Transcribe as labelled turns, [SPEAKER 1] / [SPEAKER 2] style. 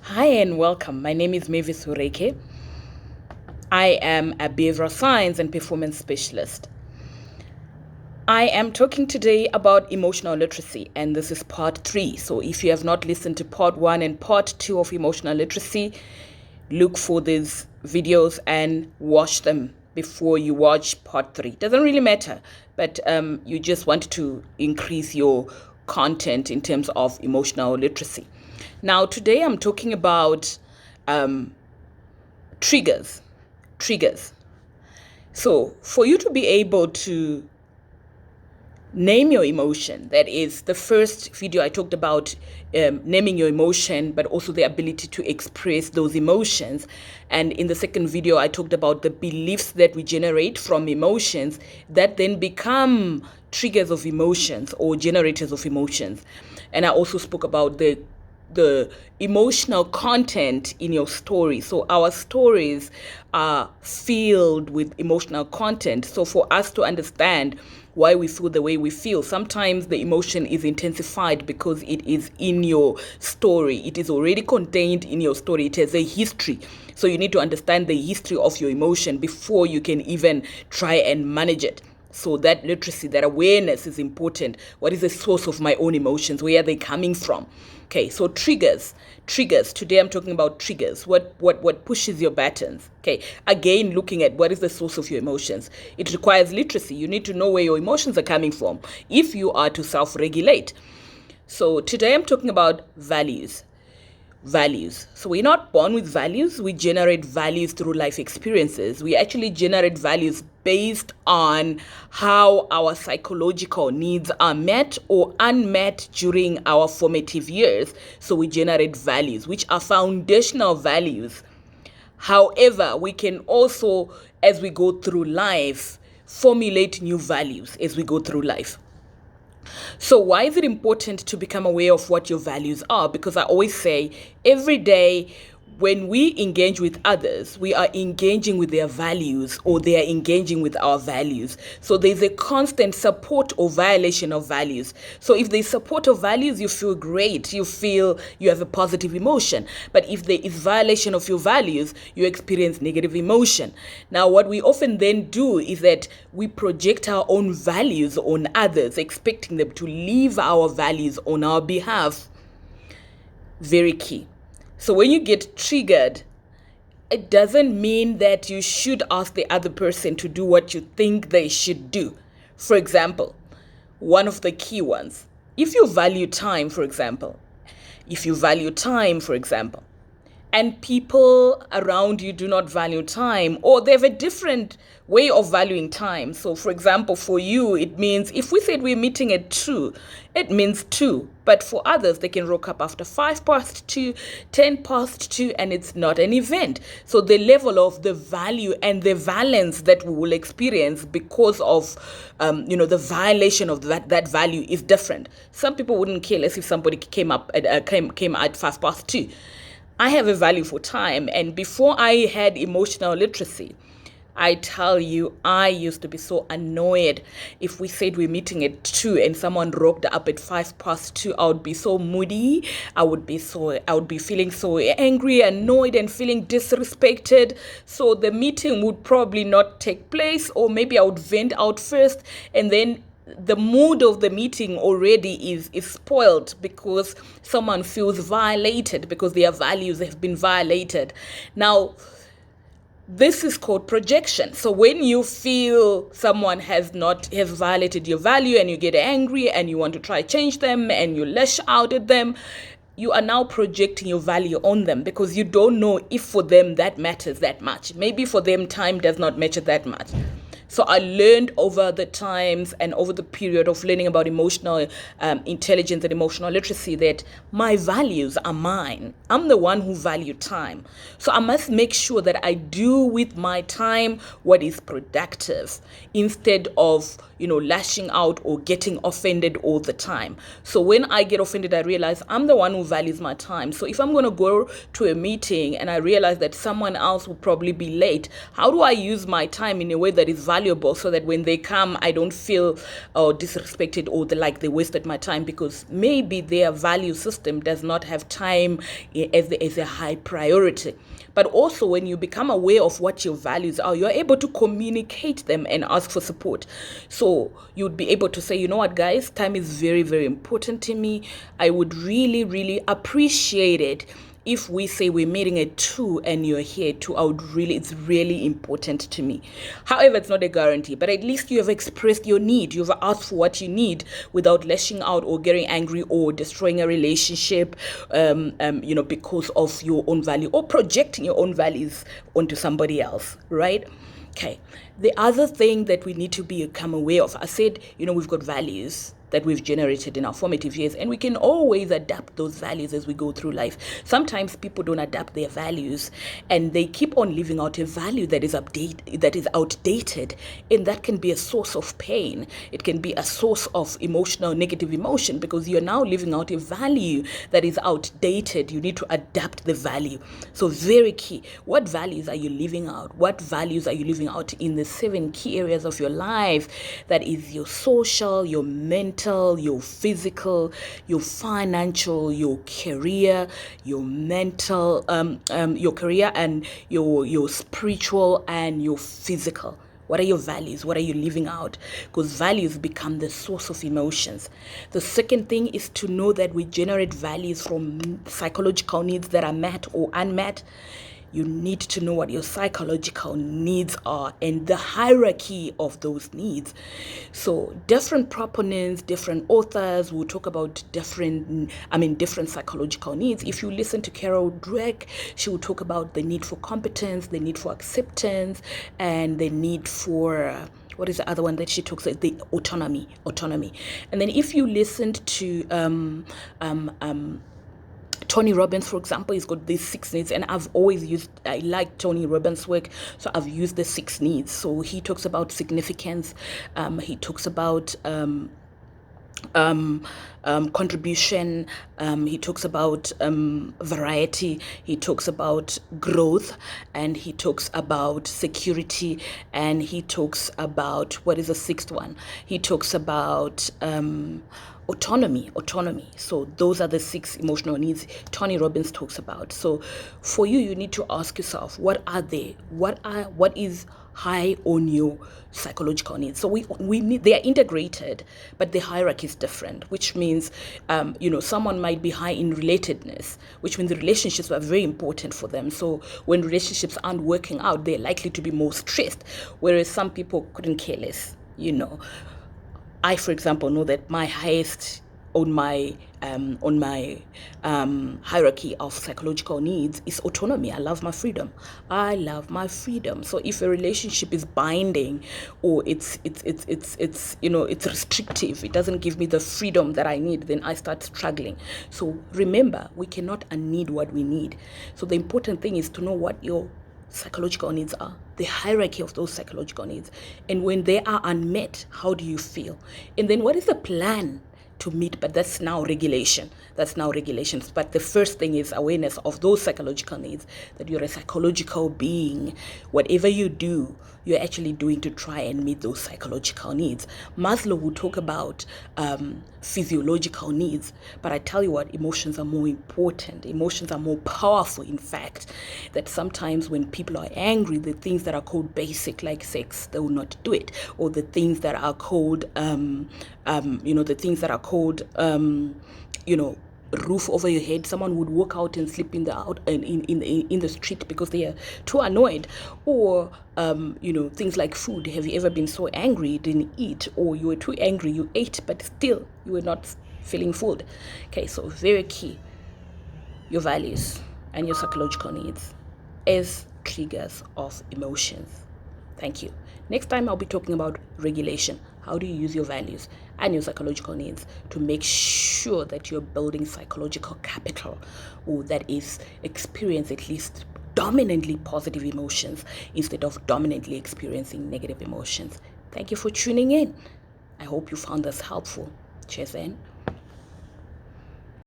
[SPEAKER 1] Hi and welcome. My name is Mavis Ureke. I am a behavioral science and performance specialist. I am talking today about emotional literacy, and this is part 3. So if you have not listened to part 1 and part 2 of emotional literacy, look for these videos and watch them before you watch part 3. Doesn't really matter, but you just want to increase your content in terms of emotional literacy. Now, today I'm talking about triggers. So for you to be able to name your emotion, that is the first video I talked about naming your emotion, but also the ability to express those emotions. And in the second video, I talked about the beliefs that we generate from emotions that then become triggers of emotions or generators of emotions. And I also spoke about the emotional content in your story. So our stories are filled with emotional content. So for us to understand why we feel the way we feel, sometimes the emotion is intensified because it is in your story. It is already contained in your story. It has a history. So you need to understand the history of your emotion before you can even try and manage it. So that literacy, that awareness is important. What is the source of my own emotions? Where are they coming from? Okay, so triggers. Today I'm talking about triggers. What pushes your buttons? Okay, again, looking at what is the source of your emotions. It requires literacy. You need to know where your emotions are coming from if you are to self-regulate. So today I'm talking about values. So we're not born with values. We generate values through life experiences. We actually generate values based on how our psychological needs are met or unmet during our formative years. So we generate values, which are foundational values. However, we can also, as we go through life, formulate new values as we go through life. So why is it important to become aware of what your values are? Because I always say every day when we engage with others, we are engaging with their values or they are engaging with our values. So there's a constant support or violation of values. So if there's support of values, you feel great. You feel you have a positive emotion. But if there is violation of your values, you experience negative emotion. Now, what we often then do is that we project our own values on others, expecting them to live our values on our behalf. Very key. So when you get triggered, it doesn't mean that you should ask the other person to do what you think they should do. For example, one of the key ones, if you value time, for example, and people around you do not value time, or they have a different way of valuing time. So for example, for you, it means if we said we're meeting at 2, it means 2. But for others, they can rock up after 5 past 2, 10 past 2, and it's not an event. So the level of the value and the valence that we will experience because of, the violation of that value is different. Some people wouldn't care less if somebody came at 5 past 2. I have a value for time, and before I had emotional literacy, I tell you, I used to be so annoyed if we said we're meeting at 2 and someone rocked up at 5 past 2. I would be so moody. I would be feeling so angry, annoyed, and feeling disrespected. So the meeting would probably not take place, or maybe I would vent out first, and then the mood of the meeting already is spoiled because someone feels violated, because their values have been violated. Now, this is called projection. So when you feel someone has violated your value and you get angry and you want to try change them and you lash out at them, you are now projecting your value on them because you don't know if for them that matters that much. Maybe for them time does not matter that much. So I learned over the times and over the period of learning about emotional intelligence and emotional literacy that my values are mine. I'm the one who value time. So I must make sure that I do with my time what is productive instead of, lashing out or getting offended all the time. So when I get offended, I realize I'm the one who values my time. So if I'm going to go to a meeting and I realize that someone else will probably be late, how do I use my time in a way that is valuable valuable, so that when they come, I don't feel disrespected or like they wasted my time, because maybe their value system does not have time as a high priority. But also, when you become aware of what your values are, you're able to communicate them and ask for support. So you'd be able to say, you know what, guys, time is very, very important to me. I would really, really appreciate it if we say we're meeting at 2 and you're here at 2. It's really important to me. However, it's not a guarantee, but at least you have expressed your need. You've asked for what you need without lashing out or getting angry or destroying a relationship, because of your own value or projecting your own values onto somebody else, right? Okay. The other thing that we need to become aware of, I said, we've got values that we've generated in our formative years, and we can always adapt those values as we go through life. Sometimes people don't adapt their values, and they keep on living out a value that is outdated, and that can be a source of pain. It can be a source of negative emotion, because you're now living out a value that is outdated. You need to adapt the value. So very key. What values are you living out? What values are you living out in the 7 key areas of your life? That is your social, your mental, your physical, your financial, your career, your mental, your career, and your spiritual and your physical. What are your values? What are you living out? Because values become the source of emotions. The second thing is to know that we generate values from psychological needs that are met or unmet. You need to know what your psychological needs are and the hierarchy of those needs. So different proponents, different authors will talk about different psychological needs. If you listen to Carol Dweck, she will talk about the need for competence, the need for acceptance, and the need for what is the other one that she talks about? The autonomy. And then if you listened to Tony Robbins, for example, he's got these 6 needs, and I like Tony Robbins' work, so I've used the 6 needs. So he talks about significance, he talks about contribution, he talks about variety, he talks about growth, and he talks about security, and he talks about, what is the 6th one? He talks about autonomy. So those are the 6 emotional needs Tony Robbins talks about. So for you need to ask yourself, what are they? What is high on your psychological needs? So we need, they are integrated, but the hierarchy is different, which means someone might be high in relatedness, which means the relationships are very important for them. So when relationships aren't working out, they're likely to be more stressed, whereas some people couldn't care less. I, for example, know that my highest on my hierarchy of psychological needs is autonomy. I love my freedom. So if a relationship is binding, or it's restrictive, it doesn't give me the freedom that I need, then I start struggling. So remember, we cannot unneed what we need. So the important thing is to know what your psychological needs are, the hierarchy of those psychological needs, and when they are unmet, how do you feel? And then what is the plan to meet? But that's now regulation. But the first thing is awareness of those psychological needs, that you're a psychological being. Whatever you do, you're actually doing to try and meet those psychological needs. Maslow will talk about physiological needs, but I tell you what, emotions are more important. Emotions are more powerful, in fact, that sometimes when people are angry, the things that are called basic, like sex, they will not do it. Or the things that are called roof over your head, someone would walk out and sleep in the street because they are too annoyed. Or things like food. Have you ever been so angry you didn't eat, or you were too angry you ate but still you were not feeling full? Okay, so very key, your values and your psychological needs as triggers of emotions. Thank you. Next time I'll be talking about regulation. How do you use your values and your psychological needs to make sure that you're building psychological capital, or that is experience at least dominantly positive emotions instead of dominantly experiencing negative emotions. Thank you for tuning in. I hope you found this helpful. Cheers then.